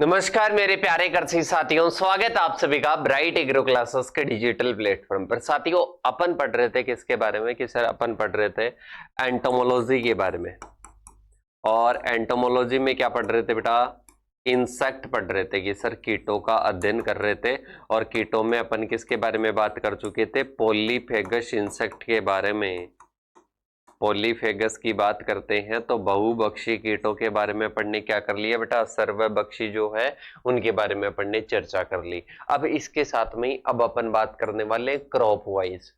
नमस्कार मेरे प्यारे कृषि साथियों, स्वागत है आप सभी का ब्राइट एग्रो क्लासेस के डिजिटल प्लेटफॉर्म पर। साथियों, अपन पढ़ रहे थे किसके बारे में कि सर अपन पढ़ रहे थे एंटोमोलॉजी के बारे में। और एंटोमोलॉजी में क्या पढ़ रहे थे बेटा? इंसेक्ट पढ़ रहे थे कि सर कीटों का अध्ययन कर रहे थे। और कीटों में अपन किसके बारे में बात कर चुके थे? पॉलीफेगस इंसेक्ट के बारे में। पॉलीफेगस की बात करते हैं तो बहुभक्षी कीटों के बारे में पढ़ने क्या कर लिया बेटा? सर्वभक्षी जो है उनके बारे में पढ़ने चर्चा कर ली। अब इसके साथ में अब अपन बात करने वाले क्रॉप वाइज।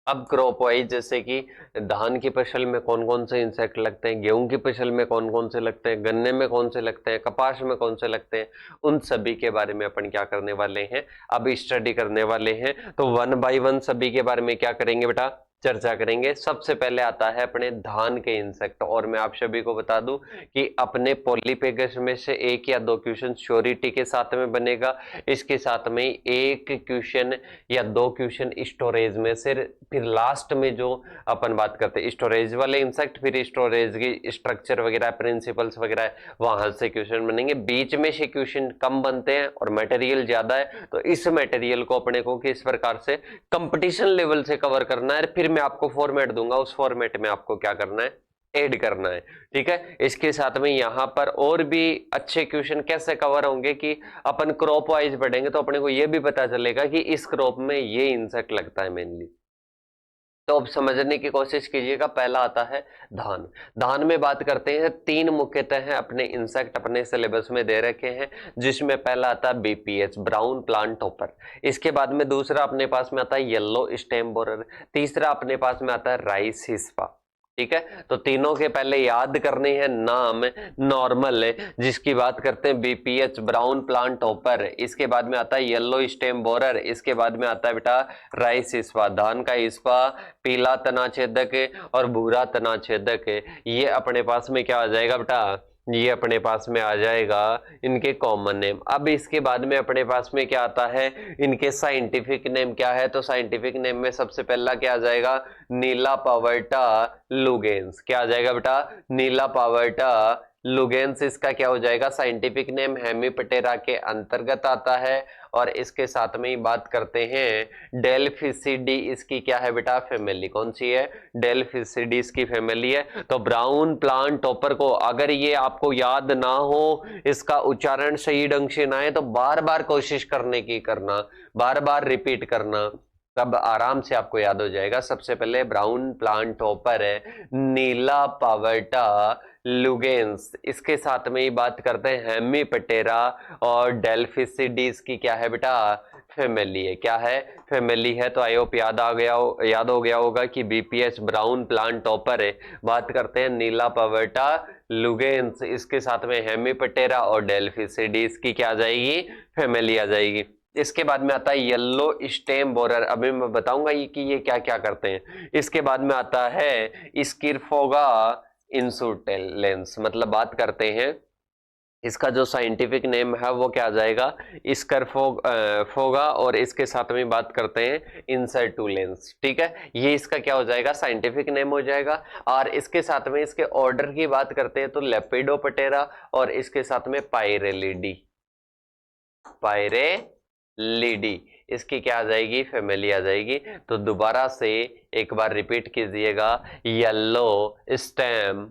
अब क्रॉप वाइज जैसे कि धान की फसल में कौन कौन से इंसेक्ट लगते हैं, गेहूं की फसल में कौन कौन से लगते हैं, गन्ने में कौन से लगते हैं, कपास में कौन से लगते हैं, उन सभी के बारे में अपन क्या करने वाले हैं? अब स्टडी करने वाले हैं। तो वन बाय वन सभी के बारे में क्या करेंगे बेटा? चर्चा करेंगे। सबसे पहले आता है अपने धान के इंसेक्ट। और मैं आप सभी को बता दूं कि अपने पॉलीपेगस में से एक या दो क्वेश्चन श्योरिटी के साथ में बनेगा। इसके साथ में एक क्वेश्चन या दो क्वेश्चन स्टोरेज में से, फिर लास्ट में जो अपन बात करते हैं स्टोरेज वाले इंसेक्ट, फिर स्टोरेज की स्ट्रक्चर वगैरह, प्रिंसिपल्स वगैरह, वहां से क्वेश्चन बनेंगे। बीच में से क्वेश्चन कम बनते हैं और मटेरियल ज्यादा है, तो इस मटेरियल को अपने को किस प्रकार से कंपटीशन लेवल से कवर करना है, फिर मैं आपको फॉर्मेट दूंगा, उस फॉर्मेट में आपको क्या करना है? ऐड करना है। ठीक है। इसके साथ में यहां पर और भी अच्छे क्वेश्चन कैसे कवर होंगे कि अपन क्रॉप वाइज पढ़ेंगे तो अपने को यह भी पता चलेगा कि इस क्रॉप में ये इंसेक्ट लगता है मेनली। तो अब समझने की कोशिश कीजिएगा। पहला आता है धान। धान में बात करते हैं, तीन मुख्यतः हैं अपने इंसेक्ट अपने सिलेबस में दे रखे हैं, जिसमें पहला आता है बीपीएच, ब्राउन प्लांट हॉपर। इसके बाद में दूसरा अपने पास में आता है येलो स्टेम बोरर। तीसरा अपने पास में आता है राइस हिस्पा। ठीक है। तो तीनों के पहले याद करने हैं नाम। नॉर्मल है जिसकी बात करते हैं बीपीएच, ब्राउन प्लांट हॉपर। इसके बाद में आता है येलो स्टेम बोरर। इसके बाद में आता है बेटा राइस हिस्पा। धान का हिस्पा पीला तना छेदक है और भूरा तना छेदक है। ये अपने पास में क्या आ जाएगा बेटा? ये अपने पास में आ जाएगा इनके कॉमन नेम। अब इसके बाद में अपने पास में क्या आता है? इनके साइंटिफिक नेम क्या है? तो साइंटिफिक नेम में सबसे पहला क्या आ जाएगा? नीला पावर्टा लुगेंस। क्या आ जाएगा बेटा? नीला पावर्टा लुगेंस इसका क्या हो जाएगा? Scientific name. हेमीपटेरा के अंतर्गत आता है। और इसके साथ में ही बात करते हैं डेल्फिसिडी, इसकी क्या है बेटा? फैमिली। कौन सी है? डेल्फिसिडी इसकी फैमिली है। तो ब्राउन प्लांट टॉपर को अगर ये आपको याद ना हो, इसका उच्चारण सही ढंग से ना है, तो बार बार कोशिश करने की करना, बार बार रिपीट करना, तब आराम से आपको याद हो जाएगा। सबसे पहले ब्राउन प्लांट टॉपर है नीला पावर्टा लुगेंस। इसके साथ में ही बात करते हैं हेमीपटेरा और डेल्फिसिडीज की क्या है बेटा? फैमिली है। क्या है? फैमिली है। तो आई होप याद हो गया होगा कि बीपीएच ब्राउन प्लांट टॉपर है। बात करते हैं नीला पावर्टा लुगेंस, इसके साथ में हेमीपटेरा और डेल्फिसिडीज की क्या आ जाएगी? फैमिली आ जाएगी। इसके बाद में आता है येलो स्टेम बोरर। अभी मैं बताऊंगा ये कि ये क्या क्या करते हैं। इसके बाद में आता है स्किरफोगा इंसुटेलेंस। मतलब बात करते हैं इसका जो साइंटिफिक नेम है वो क्या आ जाएगा? फोगा। और इसके साथ में बात करते हैं इंसर्टुलेंस। ठीक है। ये इसका क्या हो जाएगा? साइंटिफिक नेम हो जाएगा। और इसके साथ में इसके ऑर्डर की बात करते हैं तो लेपिडोपटेरा, और इसके साथ में पायरेलिडी। पायरेलिडी इसकी क्या आ जाएगी? फैमिली आ जाएगी। तो दोबारा से एक बार रिपीट कीजिएगा, येलो स्टेम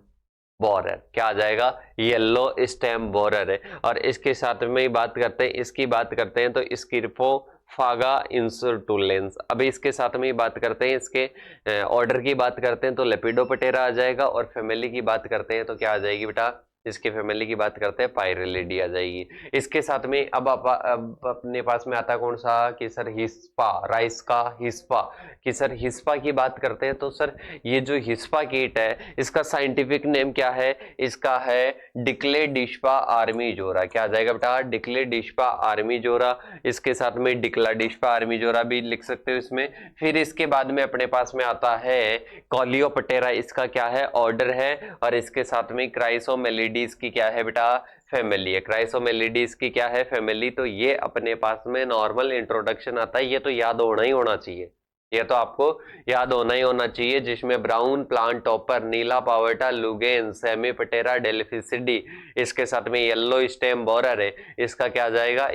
बोरर। क्या आ जाएगा? येलो स्टेम बोरर है। और इसके साथ में ही बात करते हैं, इसकी बात करते हैं तो स्किरफो फागा इंसुर्टुलेंस। अभी इसके साथ में ही बात करते हैं, इसके ऑर्डर की बात करते हैं तो लेपिडोपटेरा आ जाएगा। और फैमिली की बात करते हैं तो क्या आ जाएगी बेटा? इसके फैमिली की बात करते हैं पायरेलिडी आ जाएगी। इसके साथ में अब अपने पास में आता कौन सा? कि सर हिस्पा, राइस का हिस्पा। कि सर हिस्पा की बात करते हैं तो सर ये जो हिस्पा कीट है इसका साइंटिफिक नेम क्या है? इसका है डिक्लेडिस्पा आर्मीजोरा। क्या आ जाएगा बेटा? डिक्लेडिस्पा आर्मीजोरा। इसके साथ में डिक्लाडिस्पा आर्मीजोरा भी लिख सकते हो इसमें। फिर इसके बाद में अपने पास में आता है कॉलियोपटेरा, इसका क्या है? ऑर्डर है। और इसके साथ में क्राइसोमेलिडीज की क्या है बेटा? फैमिली है। क्राइसोमेलिडीज की क्या है? फैमिली। तो ये अपने पास में नॉर्मल इंट्रोडक्शन आता है, ये तो याद होना ही होना चाहिए। ये तो आपको याद होना ही होना चाहिए, जिसमें ब्राउन प्लांट टॉपर, नीला पावटा, लुगेन, सेमीपटेरा, डेल्फिसिडी, इसके साथ में येलो स्टेम बोरर है, इसका क्या आ जाएगा,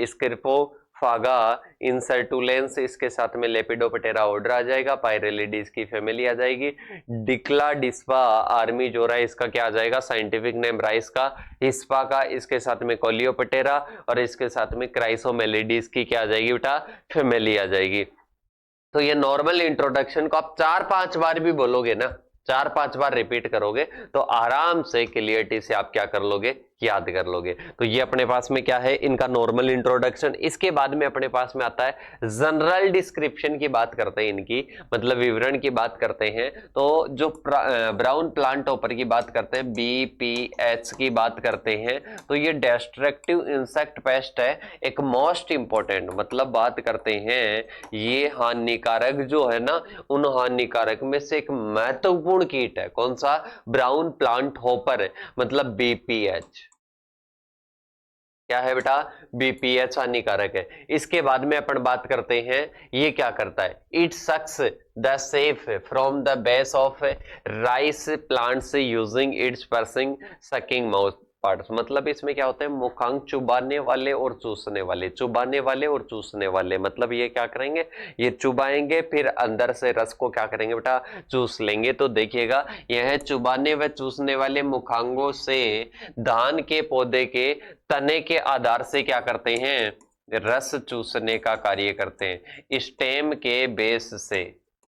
स्किर्पो फागा, इंसर्टुलेंस, इसके साथ में लेपिडोपटेरा ऑर्डर आ जाएगा, पायरेलिडीज की फैमिली आ जाएगी, डिक्ला डिस्पा आर्मी जोरा, इसका क्या आ जाएगा, साइंटिफिक नेम राइस का, हिस्पा का, इसके साथ में कोलियोपटेरा, और इसके साथ में क्राइसोमेलिडीज की क्या आ जाएगी बेटा, फैमिली आ जाएगी। तो ये नॉर्मल इंट्रोडक्शन को आप 4-5 बार भी बोलोगे ना, 4-5 बार रिपीट करोगे तो आराम से क्लियरिटी से आप क्या कर लोगे, याद कर लोगे। तो ये अपने पास में क्या है, इनका नॉर्मल इंट्रोडक्शन। इसके बाद में अपने पास में आता है जनरल डिस्क्रिप्शन की बात करते हैं, इनकी मतलब विवरण की बात करते हैं। तो जो ब्राउन प्लांट टॉपर की बात करते हैं, BPH की बात करते हैं, तो ये डिस्ट्रक्टिव इंसेक्ट पेस्ट है, एक मोस्ट इंपॉर्टेंट, मतलब बात करते हैं ये हानिकारक जो है ना, उन हानिकारक में से एक महत्वपूर्ण कीट है। कौन सा, ब्राउन प्लांट हॉपर, मतलब BPH क्या है बेटा, BPH हानिकारक है। इसके बाद में अपन बात करते हैं ये क्या करता है, it sucks the sap from the base of rice plants using its piercing sucking mouth parts, मतलब इसमें क्या होता है, मुखांग चुबाने वाले और चूसने वाले, चुबाने वाले और चूसने वाले, मतलब ये क्या करेंगे, ये चुबाएंगे फिर अंदर से रस को क्या करेंगे बेटा, चूस लेंगे। तो देखिएगा यह चुबाने व चूसने वाले मुखांगों से धान के पौधे के तने के आधार से क्या करते हैं, रस चूसने का कार्य करते हैं। स्टेम के बेस से,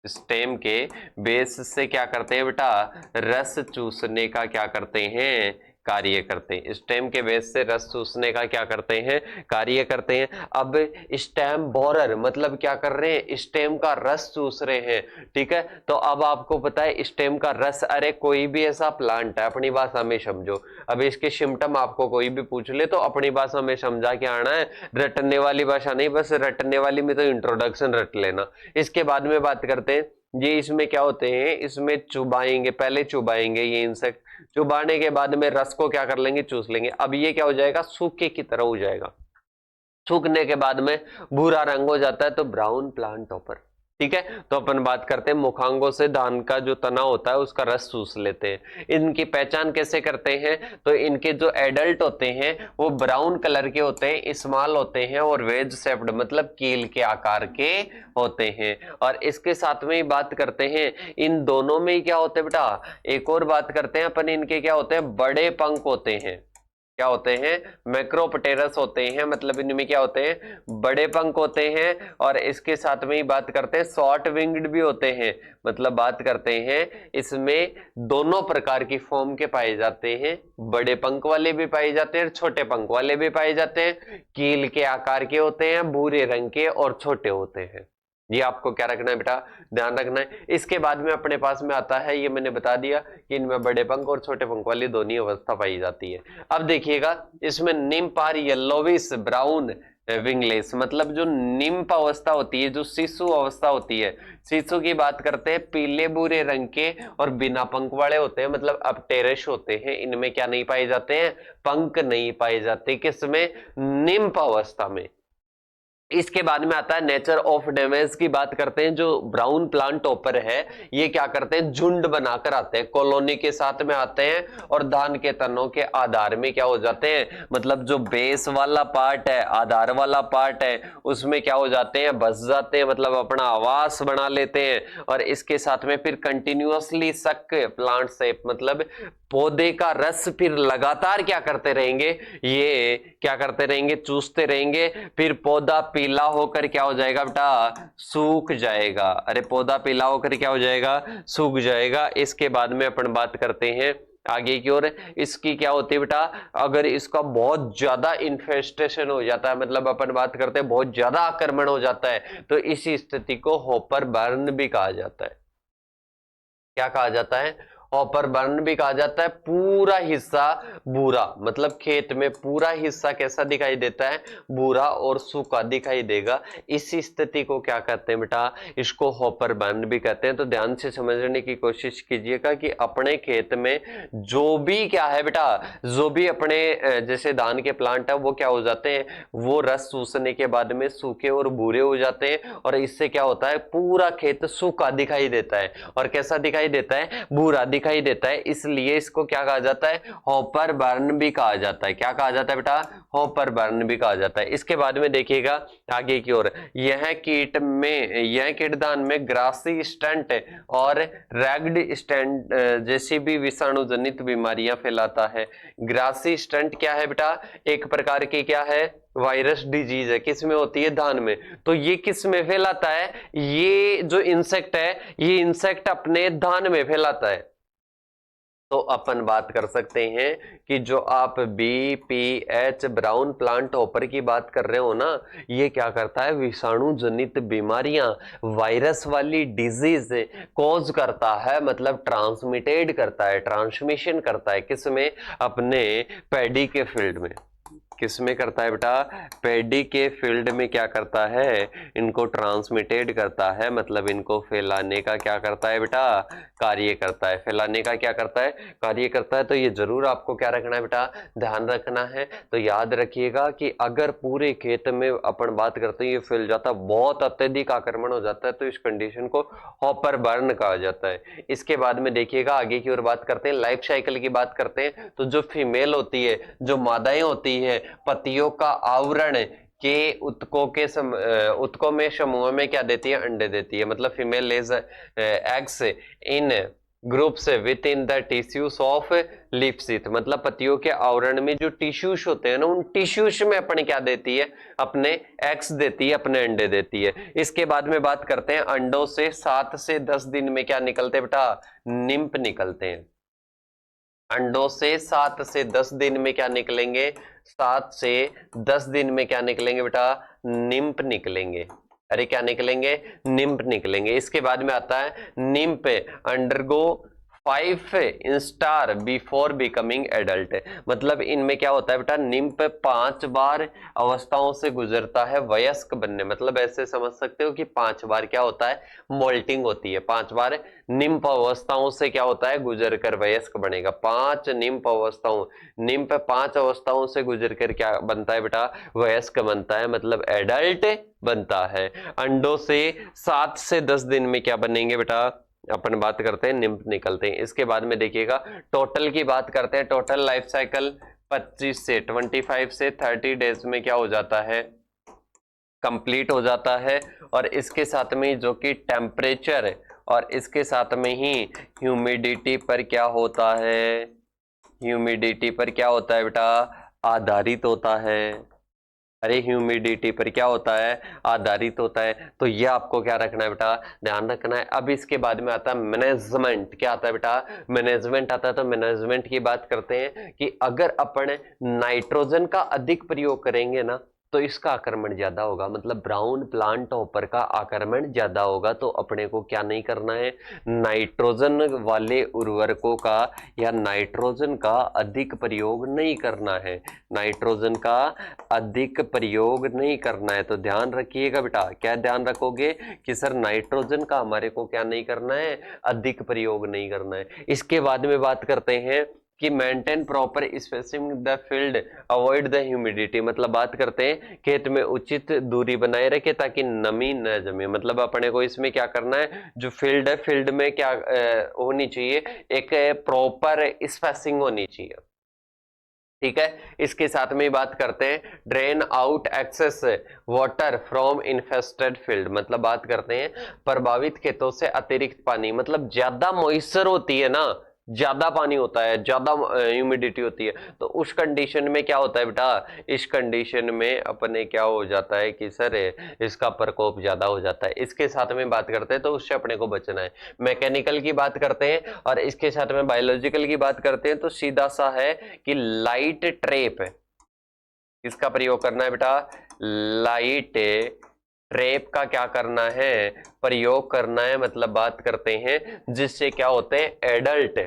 स्टेम के बेस से क्या करते हैं बेटा, रस चूसने का क्या करते हैं, कार्य करते हैं। स्टेम के बेस से रस चूसने का क्या करते हैं, कार्य करते हैं। अब स्टेम बोरर मतलब क्या कर रहे हैं, स्टेम का रस चूस रहे हैं, ठीक है। तो अब आपको पता है स्टेम का रस, अरे कोई भी ऐसा प्लांट है, अपनी भाषा में समझो, अब इसके सिम्टम आपको कोई भी पूछ ले तो अपनी भाषा में समझा के आना है, रटने वाली भाषा नहीं, बस रटने वाली में तो इंट्रोडक्शन रट लेना। इसके बाद में बात करते हैं ये इसमें क्या होते हैं, इसमें चुबाएंगे, पहले चुबाएंगे ये इंसेक्ट, चुबाने के बाद में रस को क्या कर लेंगे, चूस लेंगे। अब ये क्या हो जाएगा, सूखे की तरह हो जाएगा, सूखने के बाद में भूरा रंग हो जाता है, तो ब्राउन प्लांट टॉपर, ठीक है। तो अपन बात करते हैं मुखांगों से धान का जो तना होता है उसका रस चूस लेते हैं। इनकी पहचान कैसे करते हैं, तो इनके जो एडल्ट होते हैं वो ब्राउन कलर के होते हैं, स्मॉल होते हैं और वेज शेप्ड मतलब कील के आकार के होते हैं। और इसके साथ में ही बात करते हैं इन दोनों में ही क्या होते हैं बेटा, एक और बात करते हैं अपन, इनके क्या होते हैं, बड़े पंख होते हैं, क्या होते हैं, मैक्रोपटेरस होते हैं, मतलब इनमें क्या होते हैं, बड़े पंख होते हैं। और इसके साथ में ही बात करते हैं शॉर्ट विंग्ड भी होते हैं, मतलब बात करते हैं इसमें दोनों प्रकार की फॉर्म के पाए जाते हैं, बड़े पंख वाले भी पाए जाते हैं और छोटे पंख वाले भी पाए जाते हैं, कील के आकार के होते हैं, भूरे रंग के और छोटे होते हैं। ये आपको क्या रखना है बेटा, ध्यान रखना है। इसके बाद में अपने पास में आता है, ये मैंने बता दिया कि इनमें बड़े पंख और छोटे पंख वाली दोनों अवस्था पाई जाती है। अब देखिएगा इसमें निम्पार येलोविश ब्राउन विंगलेस, मतलब जो निम्प अवस्था होती है, जो शिशु अवस्था होती है, शिशु की बात करते हैं, पीले भूरे रंग के और बिना पंख वाले होते हैं, मतलब अपटेरस होते हैं। इनमें क्या नहीं पाए जाते हैं, पंख नहीं पाए जाते, किसमें, निम्प अवस्था में। इसके बाद में आता है नेचर ऑफ डैमेज की बात करते हैं। जो ब्राउन प्लांट टॉपर है ये क्या करते हैं, झुंड बनाकर आते हैं, कॉलोनी के साथ में आते हैं और धान के तनों के आधार में क्या हो जाते हैं, मतलब जो बेस वाला पार्ट है, आधार वाला पार्ट है, उसमें क्या हो जाते हैं, बस जाते हैं, मतलब अपना आवास बना लेते हैं। और इसके साथ में फिर कंटिन्यूअसली सक प्लांट से, मतलब पौधे का रस फिर लगातार क्या करते रहेंगे, ये क्या करते रहेंगे, चूसते रहेंगे, फिर पौधा पीला होकर क्या हो जाएगा बेटा, सूख जाएगा। अरे पौधा पीला होकर क्या हो जाएगा, सूख जाएगा। इसके बाद में अपन बात करते हैं आगे की ओर, इसकी क्या होती है बेटा, अगर इसका बहुत ज्यादा इन्फेस्टेशन हो जाता है, मतलब अपन बात करते हैं बहुत ज्यादा आक्रमण हो जाता है, तो इसी स्थिति को हॉपर बर्न भी कहा जाता है। क्या कहा जाता है, हॉपर बर्न भी कहा जाता है। पूरा हिस्सा भूरा, मतलब खेत में पूरा हिस्सा कैसा दिखाई देता है, भूरा और सूखा दिखाई देगा। इस स्थिति को क्या कहते हैं बेटा, इसको हॉपर बर्न भी कहते हैं। तो ध्यान से समझने की कोशिश कीजिएगा कि अपने खेत में जो भी क्या है बेटा, जो भी अपने जैसे धान के प्लांट है वो क्या हो जाते हैं, वो रस चूसने के बाद में सूखे और भूरे हो जाते हैं, और इससे क्या होता है, पूरा खेत सूखा दिखाई देता है और कैसा दिखाई देता है, भूरा दिखाई देता है। इसलिए इसको क्या कहा जाता है, हॉपर बर्न भी कहा जाता है। क्या कहा जाता है बेटा, हॉपर बर्न भी कहा जाता है। इसके बाद में देखिएगा आगे की ओर, यह कीटदान में ग्रासी स्टंट और रैग्ड स्टंट जैसी भी विषाणु जनित बीमारियां फैलाता है। ग्रासी स्टंट क्या है बेटा, एक प्रकार की क्या है, वायरस डिजीज है। किस में होती है, धान में। तो ये किस में फैलाता है, ये जो इंसेक्ट है, ये इंसेक्ट अपने धान में फैलाता है। तो अपन बात कर सकते हैं कि जो आप BPH ब्राउन प्लांट हॉपर की बात कर रहे हो ना, ये क्या करता है, विषाणु जनित बीमारियां, वायरस वाली डिजीज कॉज करता है, मतलब ट्रांसमिटेड करता है, ट्रांसमिशन करता है। किसमें, अपने पैडी के फील्ड में। किसमें करता है बेटा, पैडी के फील्ड में क्या करता है, इनको ट्रांसमिटेड करता है, मतलब इनको फैलाने का क्या करता है बेटा, कार्य करता है। फैलाने का क्या करता है, कार्य करता है। तो ये जरूर आपको क्या रखना है बेटा, ध्यान रखना है। तो याद रखिएगा कि अगर पूरे खेत में अपन बात करते हैं ये फैल जाता, बहुत अत्यधिक आक्रमण हो जाता है, तो इस कंडीशन को हॉपर बर्न कहा जाता है। इसके बाद में देखिएगा आगे की ओर बात करते हैं, लाइफ साइकिल की बात करते हैं। तो जो फीमेल होती है, जो मादाएं होती है, पतियों का आवरण के उत्कों में समूह में क्या देती है, अंडे देती है। मतलब female Lay's eggs in groups with in the tissues of leaf sheath, मतलब पतियों के आवरण में जो टिश्यूज होते हैं ना, उन टिश्यूज में अपने क्या देती है, अपने एग्स देती है, अपने अंडे देती है। इसके बाद में बात करते हैं, अंडों से 7 से 10 दिन में क्या निकलते हैं बेटा, निम्फ निकलते हैं। अंडों से 7 से 10 दिन में क्या निकलेंगे, 7 से 10 दिन में क्या निकलेंगे बेटा, निम्फ निकलेंगे। अरे क्या निकलेंगे, निम्फ निकलेंगे। इसके बाद में आता है, nymph undergo 5 instar before becoming adult, मतलब इनमें क्या होता है बेटा, निम्फ 5 बार अवस्थाओं से गुजरता है वयस्क बनने, मतलब ऐसे समझ सकते हो कि 5 बार क्या होता है, मोल्टिंग होती है। 5 बार निम्फ अवस्थाओं से क्या होता है, गुजर कर वयस्क बनेगा। 5 निम्फ 5 अवस्थाओं से गुजर कर क्या बनता है बेटा, वयस्क बनता है, मतलब एडल्ट बनता है। अंडों से 7 से 10 दिन में क्या बनेंगे बेटा, अपन बात करते हैं, निम्फ निकलते हैं। इसके बाद में देखिएगा, टोटल की बात करते हैं। टोटल लाइफ साइकिल 25 से 30 डेज में क्या हो जाता है, कंप्लीट हो जाता है। और इसके साथ में जो कि टेम्परेचर और इसके साथ में ही ह्यूमिडिटी पर क्या होता है, ह्यूमिडिटी पर क्या होता है बेटा, आधारित होता है। अरे ह्यूमिडिटी पर क्या होता है, आधारित होता है। तो ये आपको क्या रखना है बेटा, ध्यान रखना है। अब इसके बाद में आता है मैनेजमेंट। क्या आता है बेटा, मैनेजमेंट आता है। तो मैनेजमेंट की बात करते हैं कि अगर अपन नाइट्रोजन का अधिक प्रयोग करेंगे ना, तो इसका आक्रमण ज्यादा होगा, मतलब ब्राउन प्लांट हॉपर का आक्रमण ज्यादा होगा। तो अपने को क्या नहीं करना है, नाइट्रोजन वाले उर्वरकों का या नाइट्रोजन का अधिक प्रयोग नहीं करना है, नाइट्रोजन का अधिक प्रयोग नहीं करना है। तो ध्यान रखिएगा बेटा, क्या ध्यान रखोगे कि सर नाइट्रोजन का हमारे को क्या नहीं करना है, अधिक प्रयोग नहीं करना है। इसके बाद में बात करते हैं कि maintain proper spacing the field, avoid the humidity, मतलब बात करते हैं खेत में उचित दूरी बनाए रखे ताकि नमी न जमे। मतलब अपने को इसमें क्या करना है, जो फील्ड है, फील्ड में क्या होनी चाहिए, एक प्रॉपर स्पेसिंग होनी चाहिए। ठीक है। इसके साथ में बात करते हैं, drain out excess water from infested field, मतलब बात करते हैं प्रभावित खेतों से अतिरिक्त पानी, मतलब ज्यादा मॉइस्चर होती है ना, ज्यादा पानी होता है, ज्यादा ह्यूमिडिटी होती है, तो उस कंडीशन में क्या होता है बेटा, इस कंडीशन में अपने क्या हो जाता है कि सर इसका प्रकोप ज्यादा हो जाता है। इसके साथ में बात करते हैं तो उससे अपने को बचना है। मैकेनिकल की बात करते हैं और इसके साथ में बायोलॉजिकल की बात करते हैं, तो सीधा सा है कि लाइट ट्रैप, इसका प्रयोग करना है बेटा, लाइट ट्रेप का क्या करना है, प्रयोग करना है, मतलब बात करते हैं जिससे क्या होते हैं एडल्ट,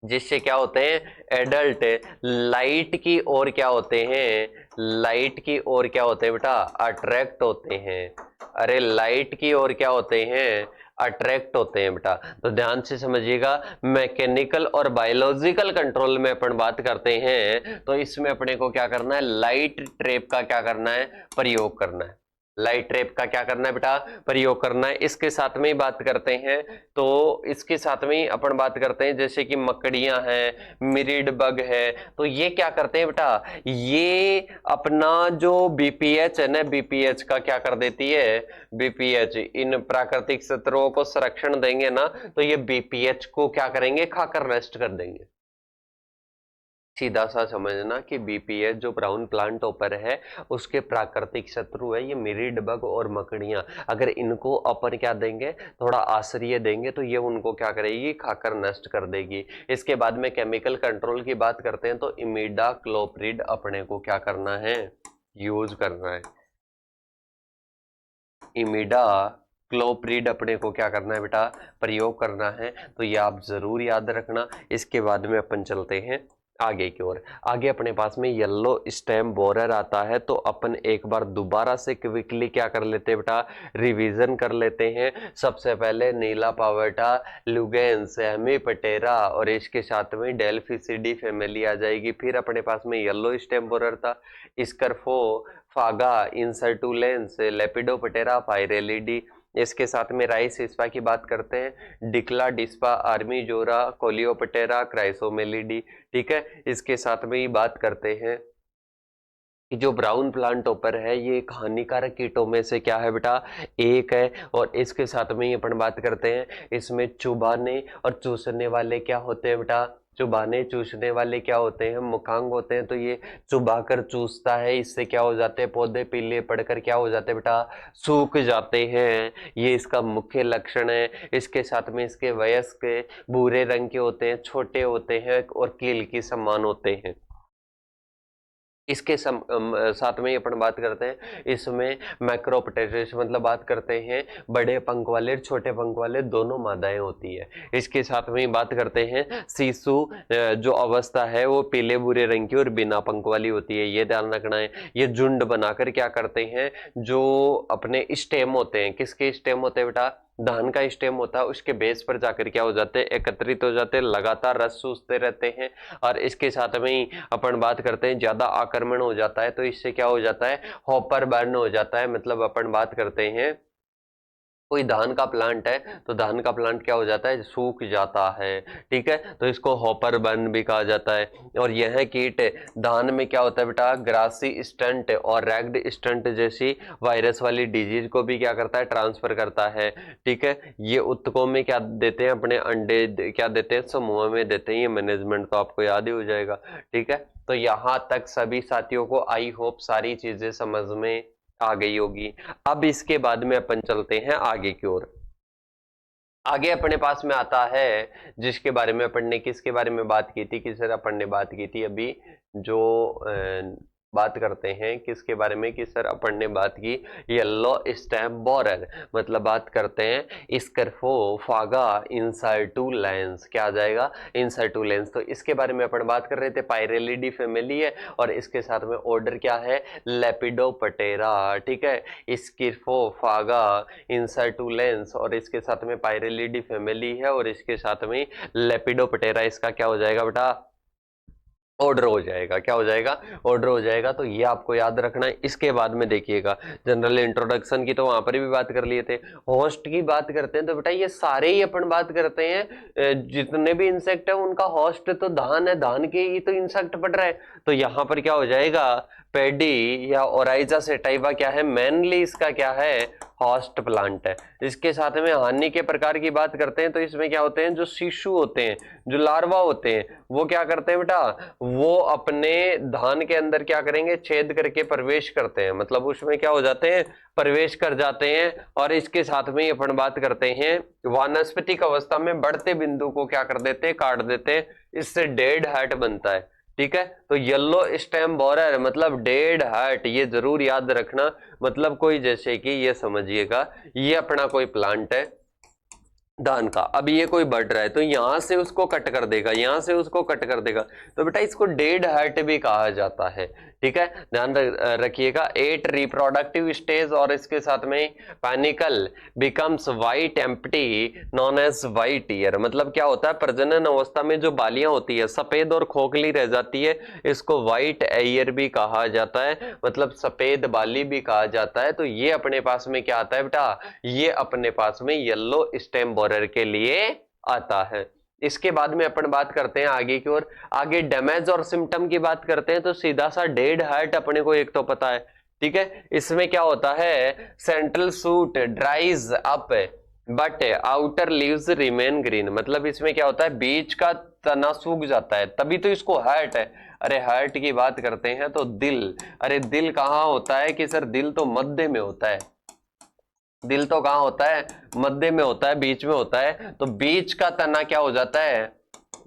जिससे क्या होते हैं एडल्ट लाइट की ओर क्या होते हैं, लाइट की ओर क्या होते हैं बेटा, अट्रैक्ट होते हैं। अरे लाइट की ओर क्या होते हैं, अट्रैक्ट होते हैं बेटा। तो ध्यान से समझिएगा, मैकेनिकल और बायोलॉजिकल कंट्रोल में अपन बात करते हैं तो इसमें अपने को क्या करना है, लाइट ट्रैप का क्या करना है, प्रयोग करना है। लाइट ट्रैप का क्या करना है बेटा, प्रयोग करना है। इसके साथ में ही बात करते हैं, तो इसके साथ में ही अपन बात करते हैं जैसे कि मकड़ियां हैं, मिरिड बग है, तो ये क्या करते हैं बेटा, ये अपना जो बीपीएच है ना, बीपीएच का क्या कर देती है, बीपीएच इन प्राकृतिक शत्रुओं को संरक्षण देंगे ना, तो ये बीपीएच को क्या करेंगे, खाकर नष्ट कर देंगे। सीधा सा समझना कि बीपीएच जो ब्राउन प्लांट टॉपर है उसके प्राकृतिक शत्रु है ये मिरिड बग और मकड़ियां। अगर इनको अपन क्या देंगे, थोड़ा आश्रय देंगे तो ये उनको क्या करेगी, खाकर नष्ट कर देगी। इसके बाद में केमिकल कंट्रोल की बात करते हैं तो इमिडाक्लोप्रिड अपने को क्या करना है, यूज करना है। इमिडाक्लोप्रिड अपने को क्या करना है बेटा, प्रयोग करना है। तो ये आप जरूर याद रखना। इसके बाद में अपन चलते हैं आगे की ओर। आगे अपने पास में येलो स्टेम बोरर आता है, तो अपन एक बार दोबारा से क्विकली क्या कर लेते हैं बेटा, रिवीजन कर लेते हैं। सबसे पहले नीला पावटा, लुगेंस, हेमीपटेरा और इसके साथ में डेल्फिसिडी फैमिली आ जाएगी। फिर अपने पास में येलो स्टेम बोरर था, स्कर्फो फागा, इंसर्टुलेंस, लेपिडोपटेरा, पायरेलिडी। इसके साथ में राइस इस्पा की बात करते हैं, डिक्ला डिस्पा, आर्मी जोरा, कोलियोपटेरा, क्राइसोमेलिडी। ठीक है, इसके साथ में ही बात करते हैं कि जो ब्राउन प्लांट टॉपर है ये एक हानिकारक कीटों में से क्या है बेटा, एक है। और इसके साथ में ही अपन बात करते हैं इसमें चुभाने और चूसने वाले क्या होते हैं बेटा, चुभाने चूसने वाले क्या होते हैं, मुखांग होते हैं। तो ये चुभाकर चूसता है, इससे क्या हो जाते हैं, पौधे पीले पड़कर क्या हो जाते हैं बेटा, सूख जाते हैं। ये इसका मुख्य लक्षण है। इसके साथ में इसके वयस्क भूरे रंग के होते हैं, छोटे होते हैं और कील के समान होते हैं। इसके साथ में अपन बात करते हैं इसमें मैक्रोपोटेशियस, मतलब बात करते हैं बड़े पंख वाले छोटे पंख वाले दोनों मादाएं होती है। इसके साथ में बात करते हैं शिशु जो अवस्था है वो पीले भूरे रंग की और बिना पंख वाली होती है, ये ध्यान रखना है। ये झुंड बनाकर क्या करते हैं, जो अपने स्टेम होते हैं, किसके स्टेम होते हैं बेटा, धान का स्टेम होता है, उसके बेस पर जाकर क्या हो जाते हैं, एकत्रित हो जाते हैं, लगातार रस चूसते रहते हैं। और इसके साथ में ही अपन बात करते हैं ज्यादा आक्रमण हो जाता है तो इससे क्या हो जाता है, हॉपर बर्न हो जाता है। मतलब अपन बात करते हैं कोई धान का प्लांट है तो धान का प्लांट क्या हो जाता है, सूख जाता है। ठीक है, तो इसको हॉपर बर्न भी कहा जाता है। और यह कीट धान में क्या होता है बेटा, ग्रासी स्टंट और रैग्ड स्टंट जैसी वायरस वाली डिजीज को भी क्या करता है, ट्रांसफर करता है। ठीक है, ये उत्तकों में क्या देते हैं, अपने अंडे क्या देते हैं, समूह में देते हैं। ये मैनेजमेंट तो आपको याद ही हो जाएगा। ठीक है, तो यहां तक सभी साथियों को आई होप सारी चीजें समझ में आ गई होगी। अब इसके बाद में अपन चलते हैं आगे की ओर। आगे अपने पास में आता है जिसके बारे में अपन ने किसके बारे में बात की थी, किस अपन ने बात की थी अभी, जो बात करते हैं किसके बारे में कि सर अपन ने बात की येलो स्टैम्प बोरर, मतलब बात करते हैं स्कर्फोफागा इंसर्टुलेंस। क्या आ जाएगा, इंसर्टुलेंस। तो इसके बारे में अपन बात कर रहे थे, पायरेलिडी फैमिली है और इसके साथ में ऑर्डर क्या है, लेपिडोपटेरा। ठीक है, स्कर्फोफागा इंसर्टुलेंस और इसके साथ में पायरेलिडी फैमिली है और इसके साथ में लेपिडोपटेरा, इसका क्या हो जाएगा बेटा, ऑर्डर हो जाएगा। क्या हो जाएगा, ऑर्डर हो जाएगा। तो ये आपको याद रखना है। इसके बाद में देखिएगा जनरल इंट्रोडक्शन की तो वहां पर भी बात कर लिए थे, होस्ट की बात करते हैं तो बेटा ये सारे ही अपन बात करते हैं जितने भी इंसेक्ट है उनका होस्ट तो धान है, धान के ही तो इंसेक्ट पड़ रहा है। तो यहाँ पर क्या हो जाएगा, पेडी या ओराइजा सेटाइवा क्या है, मेनली इसका क्या है, होस्ट प्लांट है। इसके साथ में हानि के प्रकार की बात करते हैं तो इसमें क्या होते हैं, जो शिशु होते हैं, जो लार्वा होते हैं, वो क्या करते हैं बेटा, वो अपने धान के अंदर क्या करेंगे, छेद करके प्रवेश करते हैं, मतलब उसमें क्या हो जाते हैं, प्रवेश कर जाते हैं। और इसके साथ में अपन बात करते हैं वानस्पतिक अवस्था में बढ़ते बिंदु को क्या कर देते हैं, काट देते हैं, इससे डेड हार्ट बनता है। ठीक है। तो येलो स्टेम बोरर मतलब डेड हार्ट, ये जरूर याद रखना। मतलब कोई जैसे कि ये समझिएगा ये अपना कोई प्लांट है धान का, अब ये कोई बढ़ रहा है तो यहां से उसको कट कर देगा, यहां से उसको कट कर देगा, तो बेटा इसको डेड हार्ट भी कहा जाता है। ठीक है, ध्यान रखिएगा। 8 रिप्रोडक्टिव स्टेज और इसके साथ में panicle becomes white empty known as white ear. मतलब क्या होता है, प्रजनन अवस्था में जो बालियां होती है सफेद और खोखली रह जाती है, इसको वाइट ईयर भी कहा जाता है, मतलब सफेद बाली भी कहा जाता है। तो ये अपने पास में क्या आता है बेटा, ये अपने पास में येलो स्टेम बोरर के लिए आता है। इसके बाद में अपन बात करते हैं आगे की ओर। आगे डैमेज और सिम्टम की बात करते हैं तो सीधा सा डेड हार्ट अपने को एक तो पता है। ठीक है, इसमें क्या होता है, central suit ड्राइज up but outer leaves remain green. मतलब इसमें क्या होता है, बीच का तना सूख जाता है, तभी तो इसको हार्ट है। अरे हार्ट की बात करते हैं तो दिल, अरे दिल कहाँ होता है कि सर दिल तो मध्य में होता है, दिल तो कहाँ होता है, मध्य में होता है, बीच में होता है। तो बीच का तना क्या हो जाता है,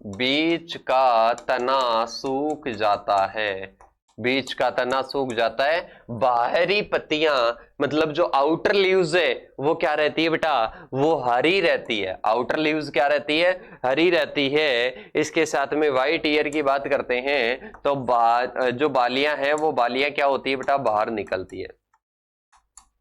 बीच का तना सूख जाता है, बीच का तना सूख जाता है। बाहरी पत्तियां मतलब जो आउटर लीव्स है वो क्या रहती है बेटा, वो हरी रहती है। आउटर लीव्स क्या रहती है, हरी रहती है। इसके साथ में व्हाइट ईयर की बात करते हैं तो जो बालियां हैं वो बालियां क्या होती है बेटा, बाहर निकलती है,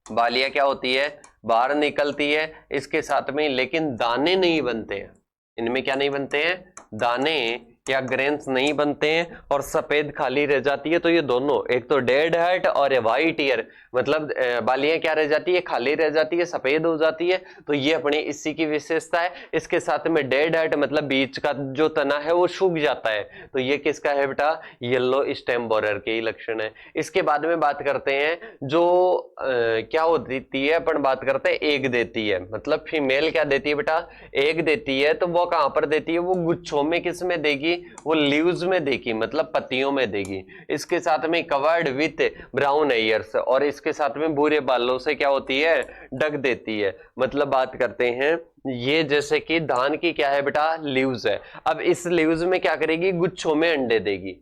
बालियां क्या होती है, बाहर निकलती है। इसके साथ में लेकिन दाने नहीं बनते हैं, इनमें क्या नहीं बनते हैं, दाने या ग्रेन्स नहीं बनते हैं और सफेद खाली रह जाती है। तो ये दोनों, एक तो डेड हार्ट और व्हाइट ईयर, मतलब बालियां क्या रह जाती है, खाली रह जाती है, सफेद हो जाती है। तो ये अपनी इसी की विशेषता है। इसके साथ में डेड हार्ट मतलब बीच का जो तना है वो सूख जाता है। तो ये किसका है बेटा, येलो स्टेम बोरर के ही लक्षण है। इसके बाद में बात करते हैं जो क्या होती है, अपन बात करते हैं एग देती है, मतलब फीमेल क्या देती है बेटा, एग देती है। तो वो कहां पर देती है, वो गुच्छों में, किस में देगी, वो लीव्स में देगी, मतलब पत्तियों में देगी। इसके साथ में कवर्ड विथ ब्राउन एयर्स, और इसके साथ में भूरे बालों से क्या होती है, ढक देती है। मतलब बात करते हैं ये जैसे कि धान की क्या है बेटा, लीव्स है। अब इस लीव्स में क्या करेगी, गुच्छों में अंडे देगी,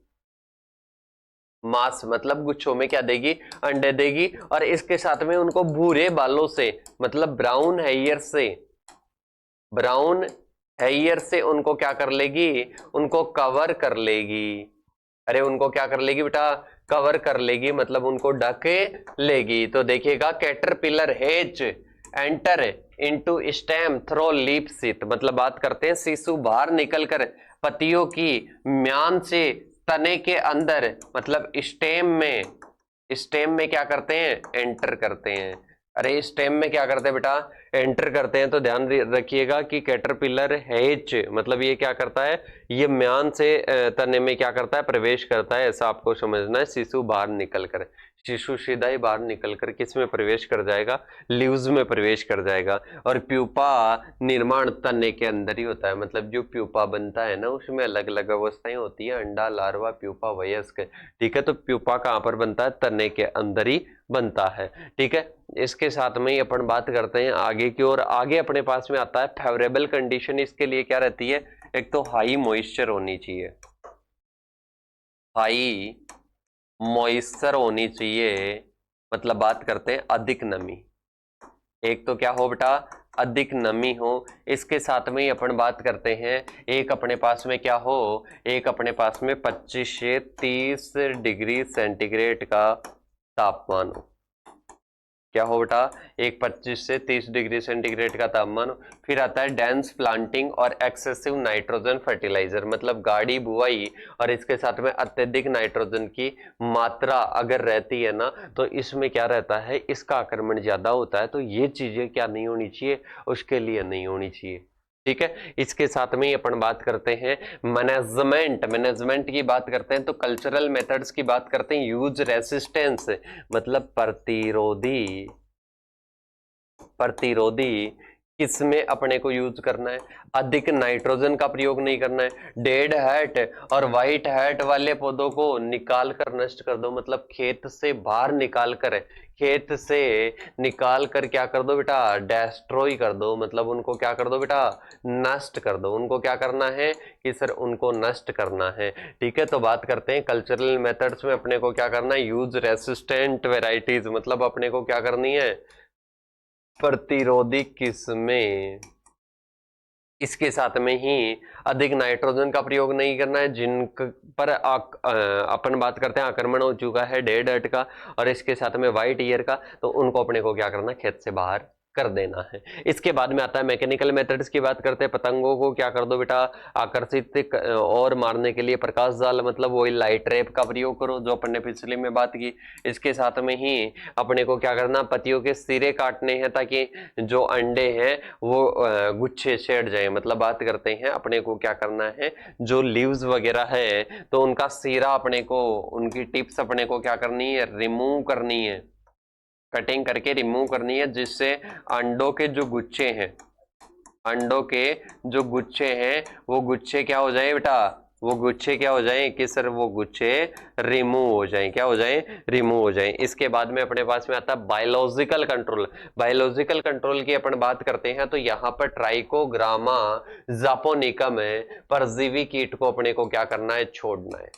मास मतलब गुच्छों में क्या देगी, अंडे देगी। और इसके साथ में उनको भूरे बालों से मतलब ब्राउन हेयर से, ब्राउन हेयर से उनको क्या कर लेगी, उनको कवर कर लेगी। अरे उनको क्या कर लेगी बेटा, कवर कर लेगी, मतलब उनको ढक लेगी। तो देखिएगा caterpillar has enter into stem through leaf sheath, मतलब बात करते हैं शिशु बाहर निकलकर पत्तियों की म्यान से तने के अंदर मतलब स्टेम में क्या करते हैं, एंटर करते हैं। अरे स्टेम में क्या करते हैं बेटा, एंटर करते हैं। तो ध्यान रखिएगा कि कैटरपिलर हेज मतलब ये क्या करता है, ये म्यान से तने में क्या करता है, प्रवेश करता है, ऐसा आपको समझना है। शिशु बाहर निकलकर, शिशु सीधा ही बाहर निकलकर किस में प्रवेश कर जाएगा, लीव्स में प्रवेश कर जाएगा। और प्यूपा निर्माण तने के अंदर ही होता है, मतलब जो प्यूपा बनता है ना उसमें अलग अलग अवस्थाएं होती है, अंडा, लार्वा, प्यूपा, वयस्क। ठीक है, तो प्यूपा कहाँ पर बनता है, तने के अंदर ही बनता है। ठीक है, इसके साथ में ही अपन बात करते हैं आगे की ओर। आगे अपने पास में आता है फेवरेबल कंडीशन, इसके लिए क्या रहती है, एक तो हाई मॉइस्चर होनी चाहिए, हाई मॉइस्चर होनी चाहिए, मतलब बात करते हैं अधिक नमी। एक तो क्या हो बेटा, अधिक नमी हो। इसके साथ में ही अपन बात करते हैं एक अपने पास में क्या हो, एक अपने पास में 25 से 30 डिग्री सेंटीग्रेड का तापमान हो। क्या हो बेटा, एक 25 से 30 डिग्री सेंटीग्रेड का तापमान। फिर आता है डेंस प्लांटिंग और एक्सेसिव नाइट्रोजन फर्टिलाइजर, मतलब गाड़ी बुआई और इसके साथ में अत्यधिक नाइट्रोजन की मात्रा अगर रहती है ना तो इसमें क्या रहता है, इसका आक्रमण ज्यादा होता है। तो ये चीजें क्या नहीं होनी चाहिए, उसके लिए नहीं होनी चाहिए। ठीक है, इसके साथ में ही अपन बात करते हैं मैनेजमेंट, मैनेजमेंट की बात करते हैं तो कल्चरल मेथड्स की बात करते हैं। यूज रेसिस्टेंस मतलब प्रतिरोधी, प्रतिरोधी किसमें अपने को यूज करना है, अधिक नाइट्रोजन का प्रयोग नहीं करना है। डेड हैट और वाइट हैट वाले पौधों को निकाल कर नष्ट कर दो, मतलब खेत से बाहर निकाल कर, खेत से निकाल कर क्या कर दो बेटा, डेस्ट्रॉय कर दो, मतलब उनको क्या कर दो बेटा, नष्ट कर दो। उनको क्या करना है कि सर उनको नष्ट करना है। ठीक है, तो बात करते हैं कल्चरल मेथड्स में अपने को क्या करना है, यूज रेसिस्टेंट वेराइटीज, मतलब अपने को क्या करनी है, प्रतिरोधी किस्में। इसके साथ में ही अधिक नाइट्रोजन का प्रयोग नहीं करना है, जिन पर अपन बात करते हैं आक्रमण हो चुका है डेड अर्थ का और इसके साथ में वाइट ईयर का, तो उनको अपने को क्या करना है, खेत से बाहर कर देना है। इसके बाद में आता है मैकेनिकल मेथड्स की बात करते हैं। पतंगों को क्या कर दो बेटा, आकर्षित और मारने के लिए प्रकाश जाल, मतलब वही लाइट ट्रैप का प्रयोग करो जो अपन ने पिछले में बात की। इसके साथ में ही अपने को क्या करना, पत्तियों के सिरे काटने हैं ताकि जो अंडे हैं वो गुच्छे सेट जाए, मतलब बात करते हैं अपने को क्या करना है, जो लीव्स वगैरह है तो उनका सिरा अपने को, उनकी टिप्स अपने को क्या करनी है, रिमूव करनी है, कटिंग करके रिमूव करनी है, जिससे अंडों के जो गुच्छे हैं, अंडों के जो गुच्छे हैं वो गुच्छे क्या हो जाए बेटा, वो गुच्छे क्या हो जाएं कि सर वो गुच्छे रिमूव हो जाएं, क्या हो जाएं, रिमूव हो जाएं। इसके बाद में अपने पास में आता है बायोलॉजिकल कंट्रोल। बायोलॉजिकल कंट्रोल की अपन बात करते हैं तो यहाँ पर ट्राइकोग्रामा जापोनिकम है, परजीवी कीट को अपने को क्या करना है, छोड़ना है।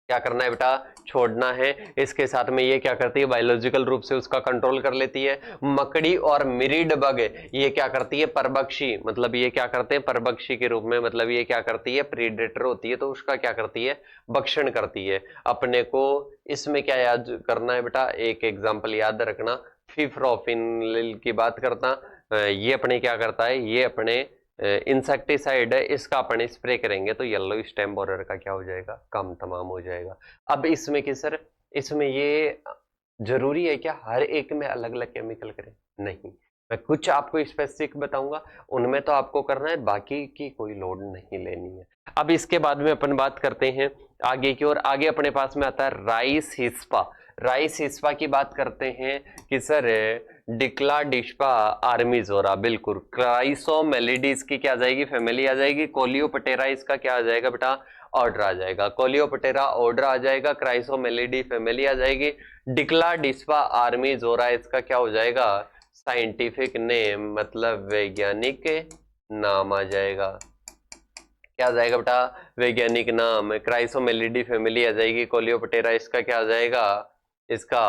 क्या करना है बेटा, छोड़ना है। इसके साथ में ये क्या करती है, बायोलॉजिकल रूप से उसका कंट्रोल कर लेती है। मकड़ी और मिरिड बग ये क्या करती है, परभक्षी, मतलब ये क्या करते हैं, परभक्षी के रूप में, मतलब ये क्या करती है, प्रीडेटर होती है, तो उसका क्या करती है, भक्षण करती है। अपने को इसमें क्या याद करना है बेटा, एक एग्जाम्पल याद रखना, फिफ्रोफिनिल की बात करता, ये अपने क्या करता है, ये अपने इंसेक्टिसाइड है, इसका अपन स्प्रे करेंगे तो येलो स्टेम बोरर का क्या हो जाएगा, काम तमाम हो जाएगा। अब इसमें कि सर इसमें ये जरूरी है क्या हर एक में अलग अलग केमिकल करें, नहीं, मैं कुछ आपको स्पेसिफिक बताऊंगा, उनमें तो आपको करना है, बाकी की कोई लोड नहीं लेनी है। अब इसके बाद में अपन बात करते हैं आगे की ओर। आगे अपने पास में आता है राइस हिस्पा। राइस हिस्पा की बात करते हैं कि सर डिक्लाडिस्पा आर्मीजोरा, बिल्कुल क्राइसोमेलिडीज की क्या आ जाएगी, फैमिली आ जाएगी। कोलियोपटेरा इसका क्या आ जाएगा बेटा, ऑर्डर आ जाएगा। कोलियोपटेरा ऑर्डर आ जाएगा, क्राइसोमेलिडी फैमिली आ जाएगी, डिक्लाडिस्पा आर्मीजोरा इसका क्या हो जाएगा, साइंटिफिक नेम, मतलब वैज्ञानिक नाम आ जाएगा। क्या आ जाएगा बेटा, वैज्ञानिक नाम। क्राइसोमेलिडी फैमिली आ जाएगी, कोलियोपटेरा इसका क्या आ जाएगा, इसका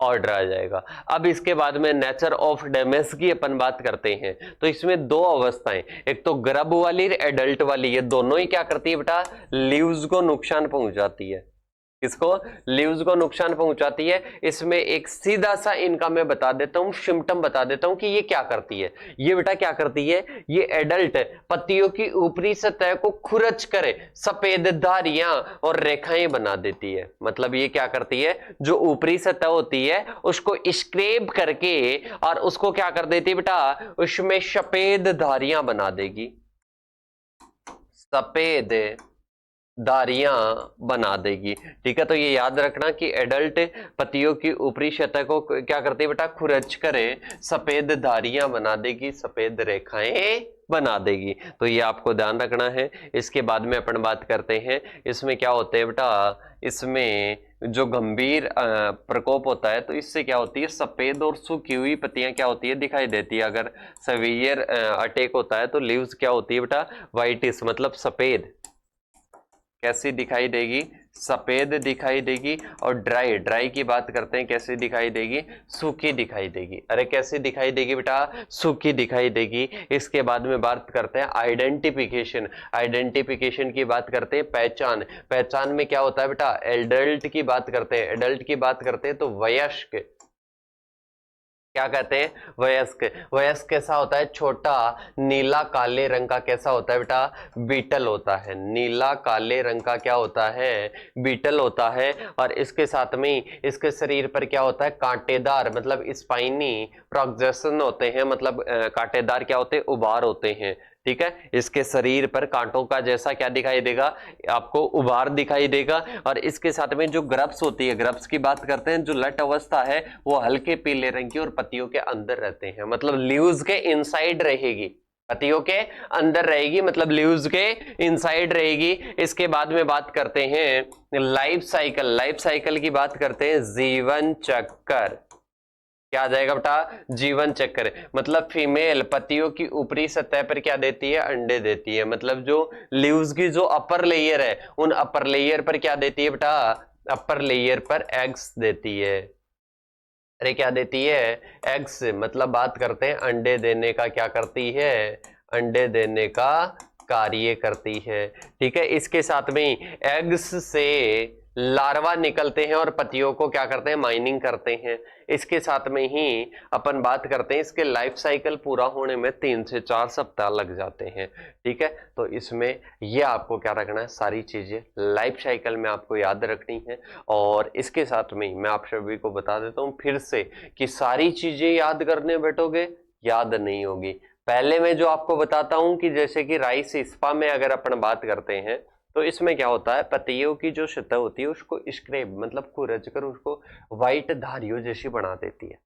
ऑर्डर आ जाएगा। अब इसके बाद में नेचर ऑफ डैमेज की अपन बात करते हैं तो इसमें दो अवस्थाएं, एक तो गर्भ वाली, एडल्ट वाली, ये दोनों ही क्या करती है बेटा, लीव्स को नुकसान पहुंचाती है। किसको, लीव्स को नुकसान पहुंचाती है। इसमें एक सीधा सा इनका मैं बता देता हूं, सिम्टम बता देता हूं कि ये क्या करती है। ये बेटा क्या करती है, ये एडल्ट पत्तियों की ऊपरी सतह को खुरच करे सफेद धारियां और रेखाएं बना देती है। मतलब ये क्या करती है, जो ऊपरी सतह होती है उसको स्क्रैप करके और उसको क्या कर देती है बेटा, उसमें सफेद धारियां बना देगी, सफेद धारियां बना देगी। ठीक है, तो ये याद रखना कि एडल्ट पत्तियों की ऊपरी सतह को क्या करती है बेटा, खुरच करे सफेद धारियां बना देगी, सफेद रेखाएं बना देगी, तो ये आपको ध्यान रखना है। इसके बाद में अपन बात करते हैं इसमें क्या होते हैं बेटा, इसमें जो गंभीर प्रकोप होता है तो इससे क्या होती है, सफेद और सूखी हुई पत्तियां क्या होती है, दिखाई देती है। अगर सवियर अटैक होता है तो लीव्स क्या होती है बेटा, व्हाइटिश, मतलब सफेद, कैसी दिखाई देगी, सफेद दिखाई देगी। और ड्राई, ड्राई की बात करते हैं कैसी दिखाई देगी, सूखी दिखाई देगी। अरे कैसी दिखाई देगी बेटा, सूखी दिखाई देगी। इसके बाद में बात करते हैं आइडेंटिफिकेशन। आइडेंटिफिकेशन की बात करते हैं पहचान। पहचान में क्या होता है बेटा, एडल्ट की बात करते हैं, एडल्ट की बात करते हैं तो वयस्क, क्या कहते हैं, वयस्क। वयस्क कैसा होता है, छोटा नीला काले रंग का, कैसा होता है बेटा, बीटल होता है। नीला काले रंग का क्या होता है, बीटल होता है। और इसके साथ में इसके शरीर पर क्या होता है, कांटेदार, मतलब स्पाइनी प्रोजेक्शन होते हैं, मतलब कांटेदार क्या होते हैं, उभार होते हैं। ठीक है। इसके शरीर पर कांटों का जैसा क्या दिखाई देगा, आपको उभार दिखाई देगा। और इसके साथ में जो ग्रप्स होती है, ग्रप्स की बात करते हैं, जो लट अवस्था है वो हल्के पीले रंग की और पत्तियों के अंदर रहते हैं, मतलब लीव्स के इनसाइड रहेगी, पत्तियों के अंदर रहेगी, मतलब लीव्स के इनसाइड रहेगी। इसके बाद में बात करते हैं लाइफ साइकिल, लाइफ साइकिल की बात करते हैं, जीवन चक्कर। क्या आ जाएगा बेटा, जीवन चक्र। मतलब फीमेल पत्तियों की ऊपरी सतह पर क्या देती है, अंडे देती है। मतलब जो लीव्स की जो अपर लेयर है, उन अपर लेयर पर क्या देती है बेटा, अपर लेयर पर एग्स देती है। अरे क्या देती है, एग्स। मतलब बात करते हैं अंडे देने का, क्या करती है, अंडे देने का कार्य करती है। ठीक है। इसके साथ में एग्स से लार्वा निकलते हैं और पत्तियों को क्या करते हैं, माइनिंग करते हैं। इसके साथ में ही अपन बात करते हैं, इसके लाइफ साइकिल पूरा होने में 3 से 4 सप्ताह लग जाते हैं। ठीक है। तो इसमें ये आपको क्या रखना है, सारी चीजें लाइफ साइकिल में आपको याद रखनी है। और इसके साथ में मैं आप सभी को बता देता हूं फिर से कि सारी चीजें याद करने बैठोगे याद नहीं होगी। पहले मैं जो आपको बताता हूं कि जैसे कि राइस इस्पा में अगर अपन बात करते हैं तो इसमें क्या होता है, पत्तियों की जो सतह होती है उसको स्क्रैप मतलब खुरच कर उसको व्हाइट धारियों जैसी बना देती है।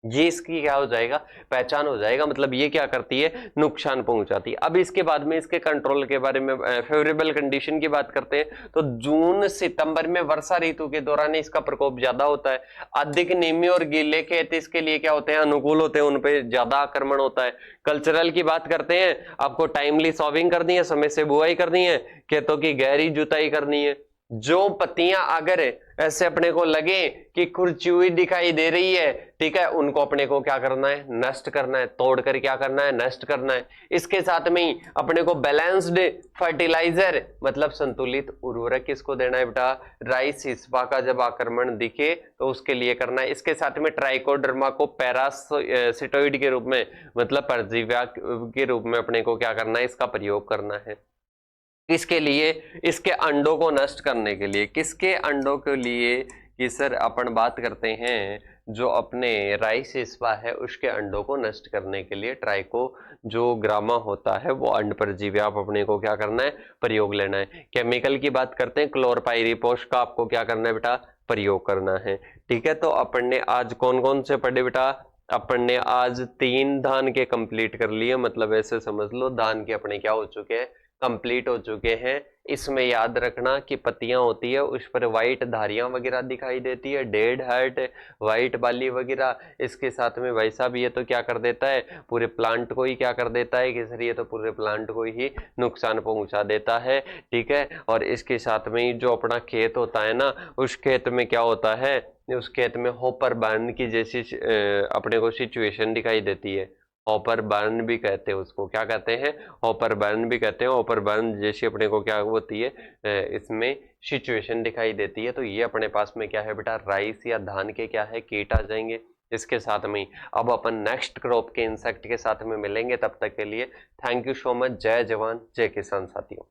ये इसकी क्या हो जाएगा, पहचान हो जाएगा। मतलब ये क्या करती है, नुकसान पहुंचाती है। अब इसके बाद में इसके कंट्रोल के बारे में, फेवरेबल कंडीशन की बात करते हैं तो जून सितंबर में वर्षा ऋतु के दौरान इसका प्रकोप ज्यादा होता है। अधिक नीमी और गीले खेत इसके लिए क्या होते हैं, अनुकूल होते हैं, उनपे ज्यादा आक्रमण होता है। कल्चरल की बात करते हैं, आपको टाइमली सॉविंग करनी है, समय से बुआई करनी है, खेतों की गहरी जुताई करनी है। जो पत्तियां अगर ऐसे अपने को लगे कि खुरची हुई दिखाई दे रही है, ठीक है, उनको अपने को क्या करना है, नष्ट करना है, तोड़कर क्या करना है, नष्ट करना है। इसके साथ में ही अपने को बैलेंस्ड फर्टिलाइजर मतलब संतुलित उर्वरक किसको देना है बेटा, राइस हिस्पा का जब आक्रमण दिखे तो उसके लिए करना है। इसके साथ में ट्राइकोडर्मा को पैरासिटोइड के रूप में मतलब परजीवी के रूप में अपने को क्या करना है, इसका प्रयोग करना है। किसके लिए, इसके अंडों को नष्ट करने के लिए। किसके अंडों के लिए कि सर अपन बात करते हैं जो अपने राइस हिस्पा है उसके अंडों को नष्ट करने के लिए ट्राइको जो ग्रामा होता है वो अंड परजीवी आप अपने को क्या करना है, प्रयोग लेना है। केमिकल की बात करते हैं, क्लोरपाइरिपोस का आपको क्या करना है बेटा, प्रयोग करना है। ठीक है। तो अपन ने आज कौन कौन से पढ़े बेटा, अपन ने आज 3 धान के कंप्लीट कर लिए, मतलब ऐसे समझ लो धान के अपने क्या हो चुके हैं, कंप्लीट हो चुके हैं। इसमें याद रखना कि पत्तियां होती है उस पर व्हाइट धारियां वगैरह दिखाई देती है, डेड हार्ट व्हाइट बाली वगैरह। इसके साथ में भाई साहब ये तो क्या कर देता है, पूरे प्लांट को ही क्या कर देता है, किस ये तो पूरे प्लांट को ही नुकसान पहुंचा देता है। ठीक है। और इसके साथ में ही जो अपना खेत होता है ना, उस खेत में क्या होता है, उस खेत में होपर बर्न की जैसी अपने को सिचुएशन दिखाई देती है। हॉपर बर्न भी कहते हैं उसको, क्या कहते हैं, हॉपर बर्न भी कहते हैं। हॉपर बर्न जैसी अपने को क्या होती है, इसमें सिचुएशन दिखाई देती है। तो ये अपने पास में क्या है बेटा, राइस या धान के क्या है, कीट आ जाएंगे। इसके साथ में अब अपन नेक्स्ट क्रॉप के इंसेक्ट के साथ में मिलेंगे। तब तक के लिए थैंक यू सो मच। जय जवान जय किसान साथियों।